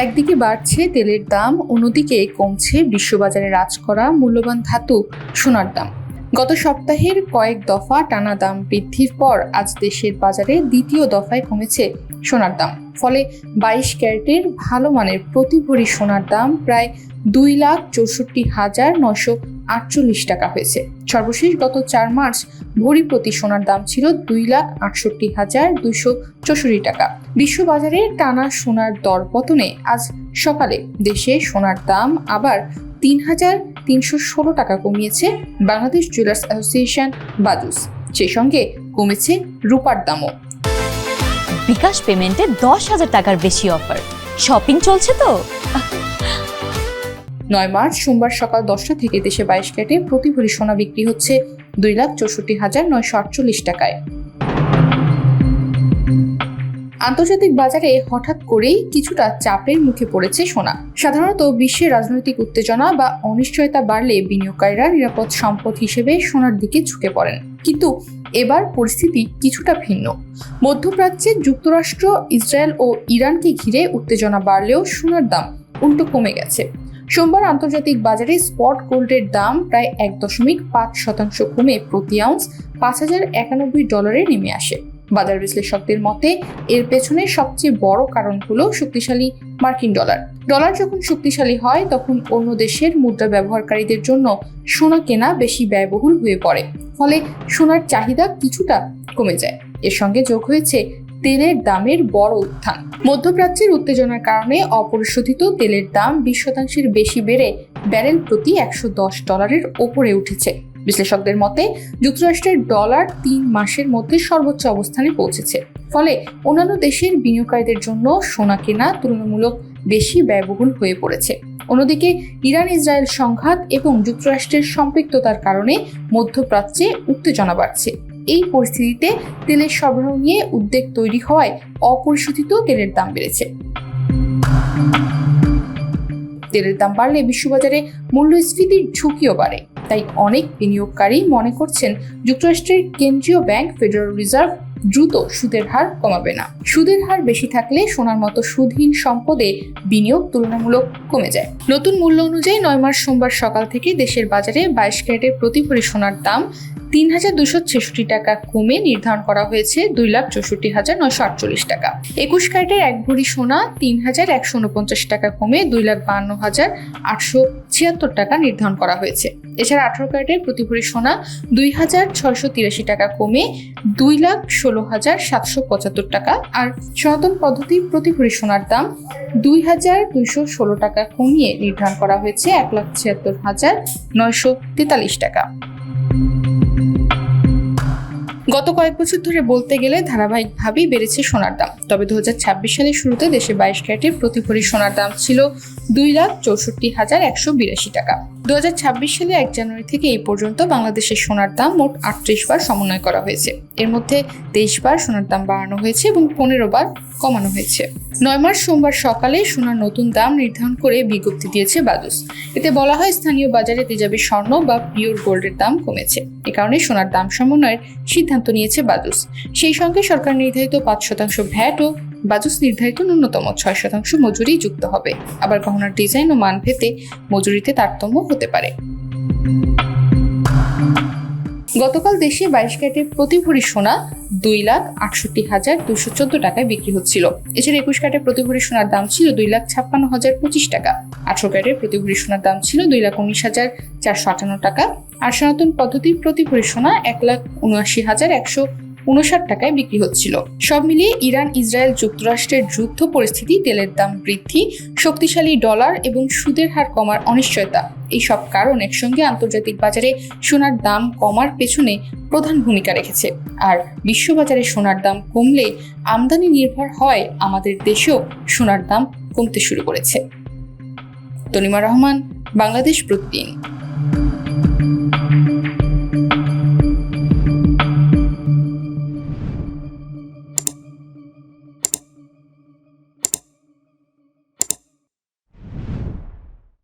একদিকে বাড়ছে তেলের দাম, অন্যদিকে কমছে বিশ্ববাজারে রাজ করা মূল্যবান ধাতু সোনার দাম। গত সপ্তাহের কয়েক দফা টানা দাম বৃদ্ধির পর আজ দেশের বাজারে দ্বিতীয় দফায় কমেছে সোনার দাম। ফলে 22 ক্যারেটের ভালো মানের প্রতি ভরি সোনার দাম প্রায় 2,64,948 টাকা হয়েছে। সর্বশেষ গত 4 মার্চ ভরি প্রতি সোনার দাম ছিল 2,68,264 টাকা। বিশ্ববাজারে টানা সোনার দর পতনে আজ সকালে দেশে সোনার দাম আবার 3,316 টাকা কমিয়েছে বাংলাদেশ জুয়েলার্স অ্যাসোসিয়েশন বাজুস। সেই সঙ্গে কমেছে রূপার দামও। বিকাশ পেমেন্টে 10,000 টাকার বেশি অফার, শপিং চলছে তো। 9 মার্চ সোমবার সকাল 10টা থেকে দেশে 22 ক্যারেটে প্রতি ভরি সোনা বিক্রি হচ্ছে 2,64,948 টাকায়। আন্তর্জাতিক বাজারে হঠাৎ করেই কিছুটা চাপের মুখে পড়েছে সোনা। সাধারণত বিশ্বে রাজনৈতিক উত্তেজনা বা অনিশ্চয়তা বাড়লে বিনিয়োগকারীরা নিরাপদ সম্পদ হিসেবে সোনার দিকে ঝুঁকে পড়েন, কিন্তু এবার পরিস্থিতি কিছুটা ভিন্ন। মধ্যপ্রাচ্যে যুক্তরাষ্ট্র, ইসরায়েল ও ইরানকে ঘিরে উত্তেজনা বাড়লেও সোনার দাম উল্টো কমে গেছে। সোমবার আন্তর্জাতিক বাজারে স্পট গোল্ডের দাম প্রায় 1.5% কমে প্রতি আউন্স $5,091 নেমে আসে। বাজার বিশ্লেষকদের মতে এর পেছনে সবচেয়ে বড় কারণ হলো শক্তিশালী মার্কিন ডলার। ডলার যখন শক্তিশালী হয় তখন অন্য দেশের মুদ্রা ব্যবহারকারীদের জন্য সোনা কেনা বেশি ব্যয়বহুল হয়ে পড়ে, ফলে সোনার চাহিদা কিছুটা কমে যায়। এর সঙ্গে যোগ হয়েছে তেলের দামের বড় উত্থান। মধ্যপ্রাচ্যের উত্তেজনার কারণে অপরিশোধিত তেলের দাম 20% বেশি বেড়ে ব্যারেল প্রতি $110 ওপরে উঠেছে। বিশ্লেষকদের মতে যুক্তরাষ্ট্রের ডলার 3 মাসের মধ্যে সর্বোচ্চ অবস্থানে পৌঁছেছে, ফলে অন্যান্য দেশের বিনিয়োগকারীদের জন্য সোনা কেনা তুলনামূলক বেশি ব্যয়বহুল হয়ে পড়েছে। অন্যদিকে ইরান ইসরায়েল সংঘাত এবং যুক্তরাষ্ট্রের সম্পৃক্ততার কারণে মধ্যপ্রাচ্যে উত্তেজনা বাড়ছে। এই পরিস্থিতিতে তেলের সরবরাহ নিয়ে উদ্বেগ তৈরি হওয়ায় অপরিশোধিত তেলের দাম বেড়েছে। তেলের দাম বাড়লে বিশ্ববাজারে মূল্যস্ফীতির ঝুঁকিও বাড়ে। তাই অনেক বিনিয়োগকারী মনে করছেন যুক্তরাষ্ট্রের কেন্দ্রীয় ব্যাংক ফেডারেল রিজার্ভ দ্রুত সুদের হার কমাবে না। সুদের হার বেশি থাকলে সোনার মতো সুদহীন সম্পদে বিনিয়োগ তুলনামূলক কমে যায়। নতুন মূল্য অনুযায়ী 9 মার্চ সোমবার সকাল থেকে দেশের বাজারে 22 ক্যারেটের প্রতি ভরি সোনার দাম 3,266 টাকা কমে নির্ধারণ করা হয়েছে 2,64,948 টাকা। 21 ক্যারেটের 1 ভরি সোনা 3,149 টাকা কমে 2,52,876 টাকা নির্ধারণ করা হয়েছে। এছাড়া 18 ক্যারেটের প্রতি ভরি সোনা 2,683 টাকা কমে 2,16,775 টাকা, আর সনাতন পদ্ধতির প্রতি ভরি সোনার দাম 2,216 টাকা কমিয়ে নির্ধারণ করা হয়েছে 1,76,943 টাকা। গত কয়েক বছর ধরে বলতে গেলে ধারাবাহিকভাবেই বেড়েছে সোনার দাম। তবে 2026 সালের শুরুতে দেশে 22 ক্যারেটের প্রতি ভরি সোনার দাম ছিল 2,64,182 টাকা। 2026 সালে 1 জানুয়ারি থেকে এই পর্যন্ত বাংলাদেশের সোনার দাম মোট 38 বার সমন্বয় করা হয়েছে। এর মধ্যে 23 বার সোনার দাম বাড়ানো হয়েছে এবং 15 বার কমানো হয়েছে। 9 মার্চ সোমবার সকালে সোনার নতুন দাম নির্ধারণ করে বিজ্ঞপ্তি দিয়েছে বাজুস। এতে বলা হয় স্থানীয় বাজারে তেজাবি স্বর্ণ বা পিওর গোল্ডের দাম কমেছে। এ কারণে সোনার দাম সমন্বয়ের সিদ্ধান্ত নিয়েছে বাজুস। সেই সঙ্গে সরকার নির্ধারিত 5% ভ্যাট ও বাজুস নির্ধারিত ন্যূনতম 6% মজুরি যুক্ত হবে। আবার গহনার ডিজাইন ও মান ভেদে মজুরিতে তারতম্য হতে পারে। গতকাল দেশে 22 ক্যারেটের প্রতি ভরি সোনা 2,68,214 টাকায় বিক্রি হচ্ছিল। এছাড়া 21 ক্যারেটের প্রতি ভরি সোনার দাম ছিল 2,56,025 টাকা। 18 ক্যারেটের প্রতি ভরি সোনার দাম ছিল 2,19,458 টাকা। আর সনাতন পদ্ধতির প্রতি ভরি সোনা 1,79,159 টাকায় বিক্রি হচ্ছিল। সব মিলিয়ে ইরান ইসরায়েল যুক্তরাষ্ট্রের যুদ্ধ পরিস্থিতি, তেলের দাম বৃদ্ধি, শক্তিশালী ডলার এবং সুদের হার কমার অনিশ্চয়তা, এই সব কারণ একসঙ্গে আন্তর্জাতিক বাজারে সোনার দাম কমার পেছনে প্রধান ভূমিকা রেখেছে। আর বিশ্ববাজারে সোনার দাম কমলে আমদানি নির্ভর হয় আমাদের দেশেও সোনার দাম কমতে শুরু করেছে। তনিমা রহমান, বাংলাদেশ প্রতিদিন।